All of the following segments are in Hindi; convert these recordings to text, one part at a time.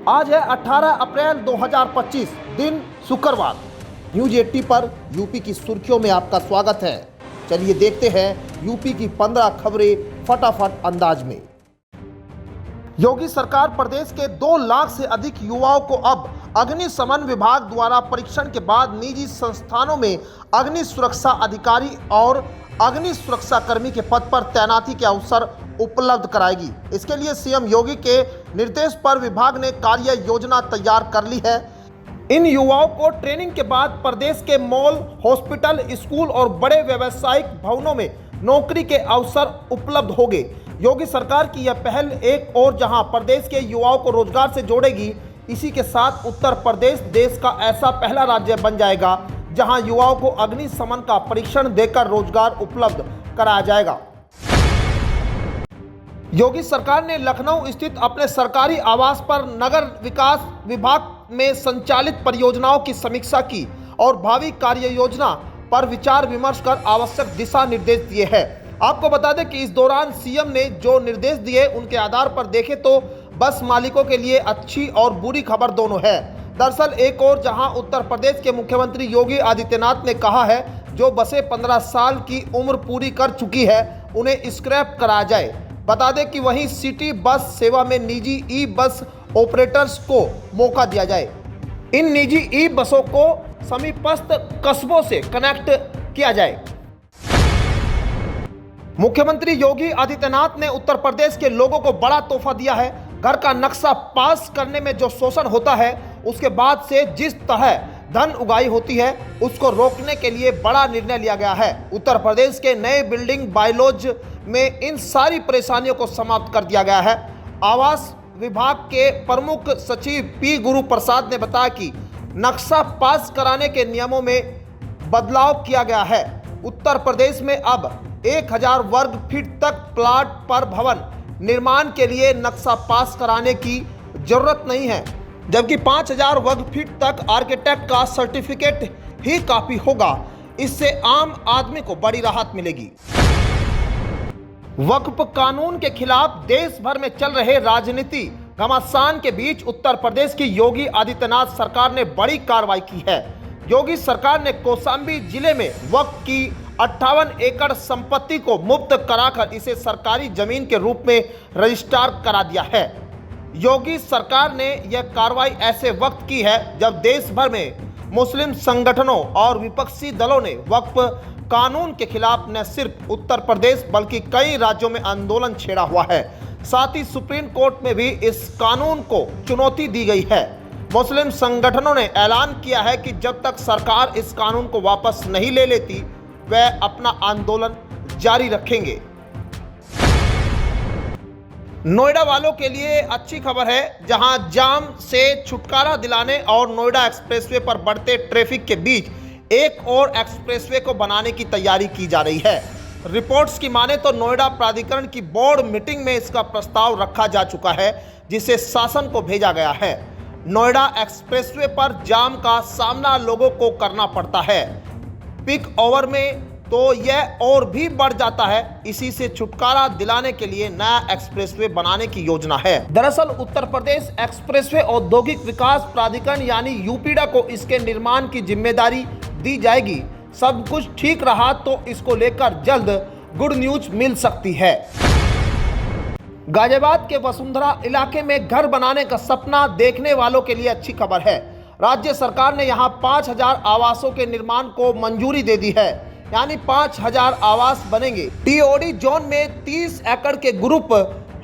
आज है 18 अप्रैल 2025, दिन शुक्रवार। न्यूज 80 पर यूपी की सुर्खियों में आपका स्वागत है। चलिए देखते हैं यूपी की 15 खबरें फटाफट अंदाज में। योगी सरकार प्रदेश के 2 लाख से अधिक युवाओं को अब अग्निशमन विभाग द्वारा परीक्षण के बाद निजी संस्थानों में अग्नि सुरक्षा अधिकारी और अग्नि सुरक्षा कर्मी के पद पर तैनाती के अवसर उपलब्ध कराएगी। इसके लिए सीएम योगी के निर्देश पर विभाग ने कार्य योजना तैयार कर ली है। इन युवाओं को ट्रेनिंग के बाद प्रदेश के मॉल, हॉस्पिटल, स्कूल और बड़े व्यावसायिक भवनों में नौकरी के अवसर उपलब्ध होंगे। योगी सरकार की यह पहल एक और जहां प्रदेश के युवाओं को रोजगार से जोड़ेगी, इसी के साथ उत्तर प्रदेश देश का ऐसा पहला राज्य बन जाएगा जहां युवाओं को अग्निशमन का परीक्षण देकर रोजगार उपलब्ध कराया जाएगा। योगी सरकार ने लखनऊ स्थित अपने सरकारी आवास पर नगर विकास विभाग में संचालित परियोजनाओं की समीक्षा की और भावी कार्य योजना पर विचार विमर्श कर आवश्यक दिशा निर्देश दिए हैं। आपको बता दें कि इस दौरान सीएम ने जो निर्देश दिए उनके आधार पर देखें तो बस मालिकों के लिए अच्छी और बुरी खबर दोनों है। दरअसल एक और जहां उत्तर प्रदेश के मुख्यमंत्री योगी आदित्यनाथ ने कहा है जो बसें 15 साल की उम्र पूरी कर चुकी है उन्हें स्क्रैप कराया जाए। बता दें कि वहीं सिटी बस सेवा में निजी ई बस ऑपरेटर्स को मौका दिया जाए। इन निजी ई बसों को समीपस्थ कस्बों से कनेक्ट किया जाए। मुख्यमंत्री योगी आदित्यनाथ ने उत्तर प्रदेश के लोगों को बड़ा तोहफा दिया है। घर का नक्शा पास करने में जो शोषण होता है उसके बाद से जिस तरह धन उगाही होती है उसको रोकने के लिए बड़ा निर्णय लिया गया है। उत्तर प्रदेश के नए बिल्डिंग बायलॉज में इन सारी परेशानियों को समाप्त कर दिया गया है। आवास विभाग के प्रमुख सचिव पी गुरु प्रसाद ने बताया कि नक्शा पास कराने के नियमों में बदलाव किया गया है। उत्तर प्रदेश में अब 1000 वर्ग फीट तक प्लाट पर भवन निर्माण के लिए नक्शा पास कराने की जरूरत नहीं है, जबकि 5000 वर्ग फीट तक आर्किटेक्ट का सर्टिफिकेट ही काफी होगा। इससे आम आदमी को बड़ी राहत मिलेगी। वक्फ कानून के खिलाफ देश भर में चल रहे राजनीति घमासान के बीच उत्तर प्रदेश की योगी आदित्यनाथ सरकार ने बड़ी कार्रवाई की है। योगी सरकार ने कौशाम्बी जिले में वक्फ की 58 एकड़ संपत्ति को मुक्त कराकर इसे सरकारी जमीन के रूप में रजिस्टर करा दिया है। योगी सरकार ने यह कार्रवाई ऐसे वक्त की है जब देश भर में मुस्लिम संगठनों और विपक्षी दलों ने वक्फ कानून के खिलाफ न सिर्फ उत्तर प्रदेश बल्कि कई राज्यों में आंदोलन छेड़ा हुआ है। साथ ही सुप्रीम कोर्ट में भी इस कानून को चुनौती दी गई है। मुस्लिम संगठनों ने ऐलान किया है कि जब तक सरकार इस कानून को वापस नहीं ले लेती वह अपना आंदोलन जारी रखेंगे। नोएडा वालों के लिए अच्छी खबर है, जहां जाम से छुटकारा दिलाने और नोएडा एक्सप्रेसवे पर बढ़ते ट्रैफिक के बीच एक और एक्सप्रेसवे को बनाने की तैयारी की जा रही है। रिपोर्ट्स की माने तो नोएडा प्राधिकरण की बोर्ड मीटिंग में इसका प्रस्ताव रखा जा चुका है, जिसे शासन को भेजा गया है। नोएडा एक्सप्रेसवे पर जाम का सामना लोगों को करना पड़ता है। पीक ओवर में तो यह और भी बढ़ जाता है। इसी से छुटकारा दिलाने के लिए नया एक्सप्रेसवे बनाने की योजना है। दरअसल उत्तर प्रदेश एक्सप्रेसवे औद्योगिक विकास प्राधिकरण यानी यूपीडा को इसके निर्माण की जिम्मेदारी दी जाएगी। सब कुछ ठीक रहा तो इसको लेकर जल्द गुड न्यूज मिल सकती है। गाजियाबाद के वसुंधरा इलाके में घर बनाने का सपना देखने वालों के लिए अच्छी खबर है। राज्य सरकार ने यहां 5000 आवासों के निर्माण को मंजूरी दे दी है, यानी 5000 आवास बनेंगे। टीओडी जोन में 30 एकड़ के ग्रुप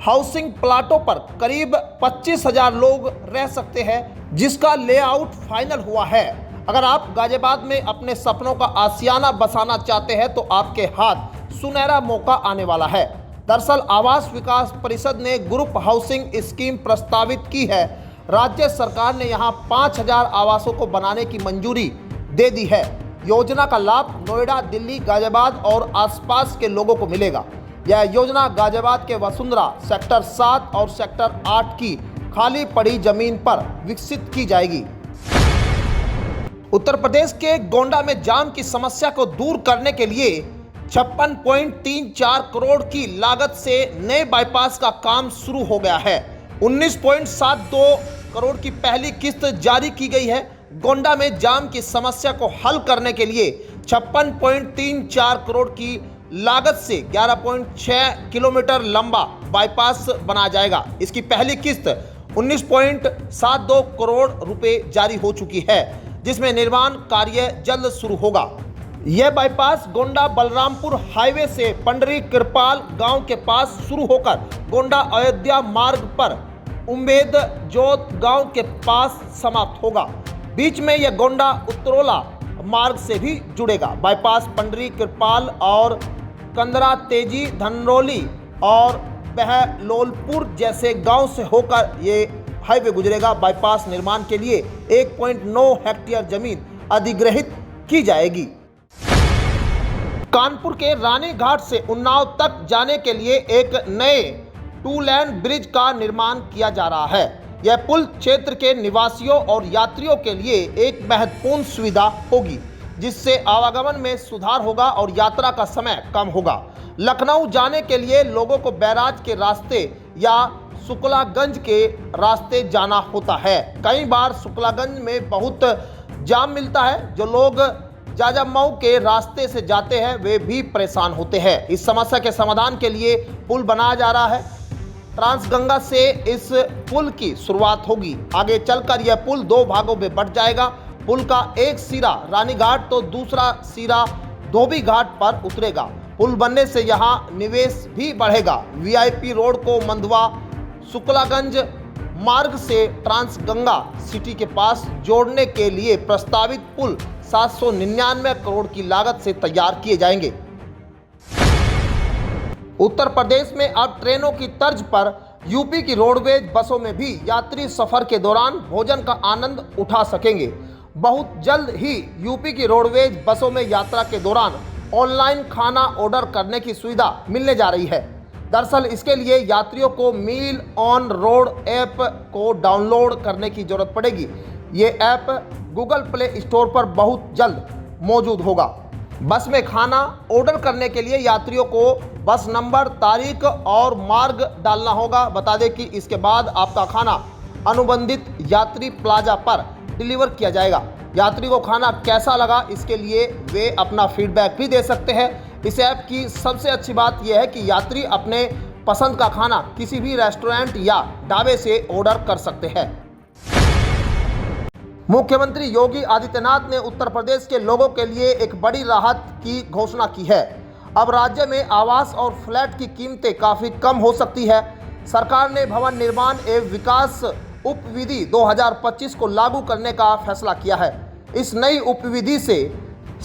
हाउसिंग प्लाटों पर करीब 25000 लोग रह सकते हैं, जिसका लेआउट फाइनल हुआ है। अगर आप गाजियाबाद में अपने सपनों का आशियाना बसाना चाहते हैं तो आपके हाथ सुनहरा मौका आने वाला है। दरअसल आवास विकास परिषद ने ग्रुप हाउसिंग स्कीम प्रस्तावित की है। राज्य सरकार ने यहां 5000 आवासों को बनाने की मंजूरी दे दी है। योजना का लाभ नोएडा, दिल्ली, गाजियाबाद और आसपास के लोगों को मिलेगा। यह योजना गाजियाबाद के वसुंधरा सेक्टर 7 और सेक्टर 8 की खाली पड़ी जमीन पर विकसित की जाएगी। उत्तर प्रदेश के गोंडा में जाम की समस्या को दूर करने के लिए 56.34 करोड़ की लागत से नए बाईपास का काम शुरू हो गया है। 19.72 करोड़ की पहली किस्त जारी की गई है। गोंडा में जाम की समस्या को हल करने के लिए 56.34 करोड़ की लागत से 11.6 किलोमीटर लंबा बाईपास बनाया जाएगा। इसकी पहली किस्त 19.72 करोड़ रुपए जारी हो चुकी है, जिसमें निर्माण कार्य जल्द शुरू होगा। यह बाईपास गोंडा बलरामपुर हाईवे से पंडरी कृपाल गांव के पास शुरू होकर गोंडा अयोध्या मार्ग पर उम्मेद जोत गांव के पास समाप्त होगा। बीच में यह गोंडा उत्तरोला मार्ग से भी जुड़ेगा। बाईपास पंडरी कृपाल और कंदरा तेजी धनरौली और बहलोलपुर जैसे गांव से होकर ये हाईवे गुजरेगा। बाईपास निर्माण के लिए 1.9 हेक्टेयर जमीन अधिग्रहित की जाएगी। कानपुर के रानी घाट से उन्नाव तक जाने के लिए एक नए 2 लेन ब्रिज का निर्माण किया जा रहा है। यह पुल क्षेत्र के निवासियों और यात्रियों के लिए एक महत्वपूर्ण सुविधा होगी, जिससे आवागमन में सुधार होगा और यात्रा का समय कम होगा। लखनऊ जाने के लिए लोगों को बैराज के रास्ते या शुक्लागंज के रास्ते जाना होता है। कई बार शुक्लागंज में बहुत जाम मिलता है। जो लोग जाजमऊ के रास्ते से जाते हैं वे भी परेशान होते हैं। इस समस्या के समाधान के लिए पुल बनाया जा रहा है। ट्रांसगंगा से इस पुल की शुरुआत होगी। आगे चलकर यह पुल 2 भागों में बंट जाएगा। पुल का एक सिरा रानी घाट तो दूसरा सिरा धोबी घाट पर उतरेगा। पुल बनने से यहाँ निवेश भी बढ़ेगा। वीआईपी रोड को मंदवा शुक्लागंज मार्ग से ट्रांसगंगा सिटी के पास जोड़ने के लिए प्रस्तावित पुल 799 करोड़ की लागत से तैयार किए जाएंगे। उत्तर प्रदेश में अब ट्रेनों की तर्ज पर यूपी की रोडवेज बसों में भी यात्री सफर के दौरान भोजन का आनंद उठा सकेंगे। बहुत जल्द ही यूपी की रोडवेज बसों में यात्रा के दौरान ऑनलाइन खाना ऑर्डर करने की सुविधा मिलने जा रही है। दरअसल इसके लिए यात्रियों को मील ऑन रोड ऐप को डाउनलोड करने की जरूरत पड़ेगी। ये ऐप गूगल प्ले स्टोर पर बहुत जल्द मौजूद होगा। बस में खाना ऑर्डर करने के लिए यात्रियों को बस नंबर, तारीख और मार्ग डालना होगा। बता दें कि इसके बाद आपका खाना अनुबंधित यात्री प्लाजा पर डिलीवर किया जाएगा। यात्री को खाना कैसा लगा इसके लिए वे अपना फीडबैक भी दे सकते हैं। इस ऐप की सबसे अच्छी बात यह है कि यात्री अपने पसंद का खाना किसी भी रेस्टोरेंट या ढाबे से ऑर्डर कर सकते हैं। मुख्यमंत्री योगी आदित्यनाथ ने उत्तर प्रदेश के लोगों के लिए एक बड़ी राहत की घोषणा की है। अब राज्य में आवास और फ्लैट की कीमतें काफ़ी कम हो सकती है। सरकार ने भवन निर्माण एवं विकास उपविधि 2025 को लागू करने का फैसला किया है। इस नई उपविधि से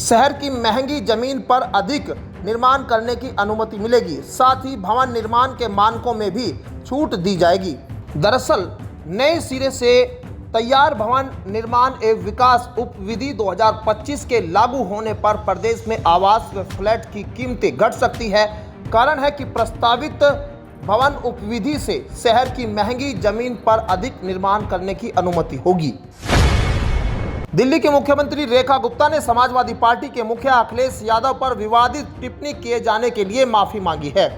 शहर की महंगी जमीन पर अधिक निर्माण करने की अनुमति मिलेगी। साथ ही भवन निर्माण के मानकों में भी छूट दी जाएगी। दरअसल नए सिरे से तैयार भवन निर्माण एवं विकास उपविधि 2025 के लागू होने पर प्रदेश में आवास व फ्लैट की कीमतें घट सकती है। कारण है कि प्रस्तावित भवन उपविधि से शहर की महंगी जमीन पर अधिक निर्माण करने की अनुमति होगी। दिल्ली के मुख्यमंत्री रेखा गुप्ता ने समाजवादी पार्टी के मुखिया अखिलेश यादव पर विवादित टिप्पणी किए जाने के लिए माफी मांगी है।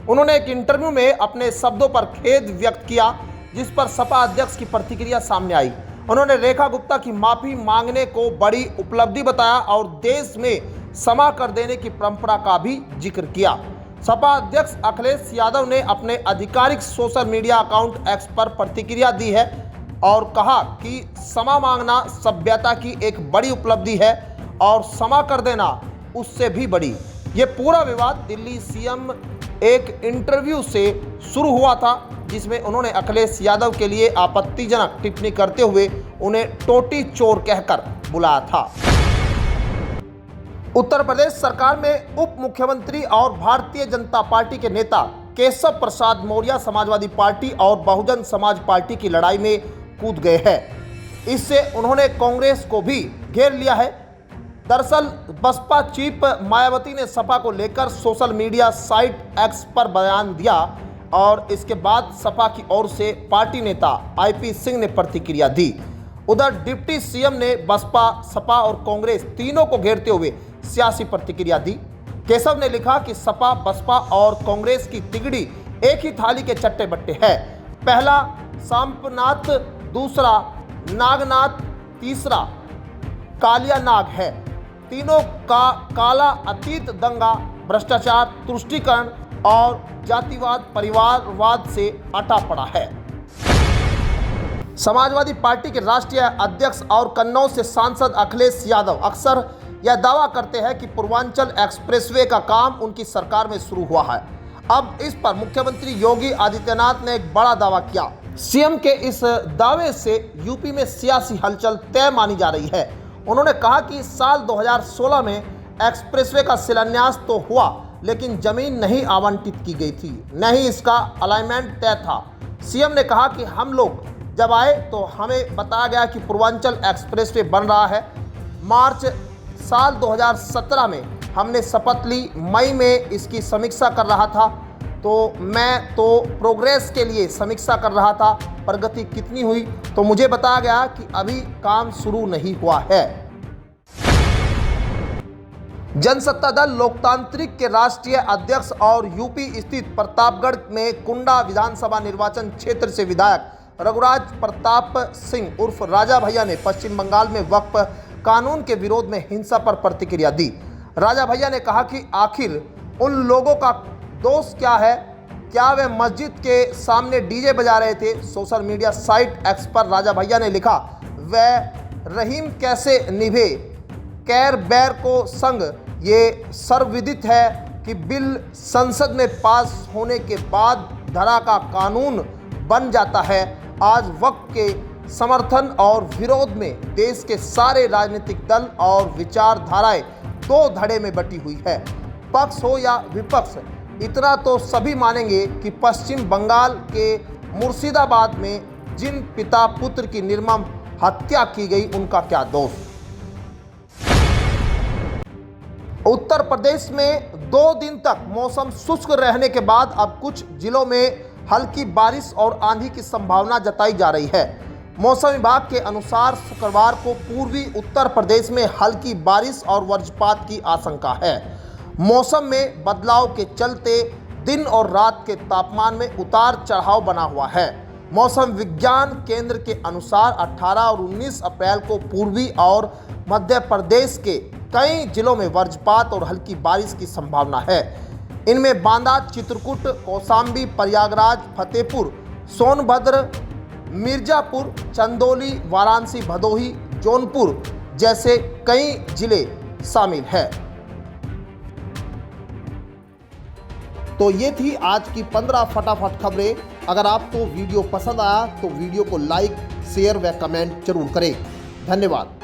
उन्होंने एक इंटरव्यू में अपने शब्दों पर खेद व्यक्त किया, जिस पर सपा अध्यक्ष की प्रतिक्रिया सामने आई। उन्होंने रेखा गुप्ता की माफी मांगने को बड़ी उपलब्धि बताया और देश में क्षमा कर देने की परंपरा का भी जिक्र किया। सपा अध्यक्ष अखिलेश यादव ने अपने आधिकारिक सोशल मीडिया अकाउंट एक्स पर प्रतिक्रिया दी है और कहा कि क्षमा मांगना सभ्यता की एक बड़ी उपलब्धि है और क्षमा कर देना उससे भी बड़ी। ये पूरा विवाद दिल्ली सीएम एक इंटरव्यू से शुरू हुआ था, जिसमें उन्होंने अखिलेश यादव के लिए आपत्तिजनक टिप्पणी करते हुए उन्हें टोटी चोर कहकर बुलाया था। उत्तर प्रदेश सरकार में उप मुख्यमंत्री और भारतीय जनता पार्टी के नेता केशव प्रसाद मौर्य समाजवादी पार्टी और बहुजन समाज पार्टी की लड़ाई में कूद गए हैं। इससे उन्होंने कांग्रेस को भी घेर लिया है। दरअसल बसपा चीफ मायावती ने सपा को लेकर सोशल मीडिया साइट एक्स पर बयान दिया और इसके बाद सपा की ओर से पार्टी नेता आईपी सिंह ने प्रतिक्रिया दी। उधर डिप्टी सीएम ने बसपा, सपा और कांग्रेस तीनों को घेरते हुए सियासी प्रतिक्रिया दी। केशव ने लिखा कि सपा, बसपा और कांग्रेस की तिगड़ी एक ही थाली के चट्टे बट्टे है। पहला सांपनाथ, दूसरा नागनाथ, तीसरा कालिया नाग है। तीनों का काला अतीत दंगा, भ्रष्टाचार, तुष्टीकरण और जातिवाद, परिवारवाद से अटा पड़ा है। समाजवादी पार्टी के राष्ट्रीय अध्यक्ष और कन्नौज से सांसद अखिलेश यादव अक्सर यह दावा करते हैं कि पूर्वांचल एक्सप्रेसवे का काम उनकी सरकार में शुरू हुआ है। अब इस पर मुख्यमंत्री योगी आदित्यनाथ ने एक बड़ा दावा किया। सीएम के इस दावे से यूपी में सियासी हलचल तय मानी जा रही है। उन्होंने कहा कि साल 2016 में एक्सप्रेसवे का शिलान्यास तो हुआ, लेकिन जमीन नहीं आवंटित की गई थी, न ही इसका अलाइनमेंट तय था। सीएम ने कहा कि हम लोग जब आए तो हमें बताया गया कि पूर्वांचल एक्सप्रेसवे बन रहा है। मार्च साल 2017 में हमने शपथ ली, मई में इसकी समीक्षा कर रहा था, तो मैं तो प्रोग्रेस के लिए समीक्षा कर रहा था, प्रगति कितनी हुई, तो मुझे बताया गया कि अभी काम शुरू नहीं हुआ है। जनसत्ता दल लोकतांत्रिक के राष्ट्रीय अध्यक्ष और यूपी स्थित प्रतापगढ़ में कुंडा विधानसभा निर्वाचन क्षेत्र से विधायक रघुराज प्रताप सिंह उर्फ राजा भैया ने पश्चिम बंगाल में वक्फ कानून के विरोध में हिंसा पर प्रतिक्रिया दी। राजा भैया ने कहा कि आखिर उन लोगों का दोष क्या है? क्या वे मस्जिद के सामने डीजे बजा रहे थे? सोशल मीडिया साइट एक्स पर राजा भैया ने लिखा, वह रहीम कैसे निभे कैर बैर को संग। ये सर्वविदित है कि बिल संसद में पास होने के बाद धरा का कानून बन जाता है। आज वक्फ के समर्थन और विरोध में देश के सारे राजनीतिक दल और विचारधाराएं दो धड़े में बटी हुई है। पक्ष हो या विपक्ष, इतना तो सभी मानेंगे कि पश्चिम बंगाल के मुर्शिदाबाद में जिन पिता पुत्र की निर्मम हत्या की गई, उनका क्या दोष। उत्तर प्रदेश में 2 दिन तक मौसम शुष्क रहने के बाद अब कुछ जिलों में हल्की बारिश और आंधी की संभावना जताई जा रही है। मौसम विभाग के अनुसार शुक्रवार को पूर्वी उत्तर प्रदेश में हल्की बारिश और वज्रपात की आशंका है। मौसम में बदलाव के चलते दिन और रात के तापमान में उतार चढ़ाव बना हुआ है। मौसम विज्ञान केंद्र के अनुसार 18 और 19 अप्रैल को पूर्वी और मध्य प्रदेश के कई जिलों में वज्रपात और हल्की बारिश की संभावना है। इनमें बांदा, चित्रकूट, कौशाम्बी, प्रयागराज, फतेहपुर, सोनभद्र, मिर्जापुर, चंदौली, वाराणसी, भदोही, जौनपुर जैसे कई जिले शामिल हैं। तो ये थी आज की 15 फटाफट खबरें। अगर आपको वीडियो पसंद आया तो वीडियो को लाइक, शेयर व कमेंट जरूर करें। धन्यवाद।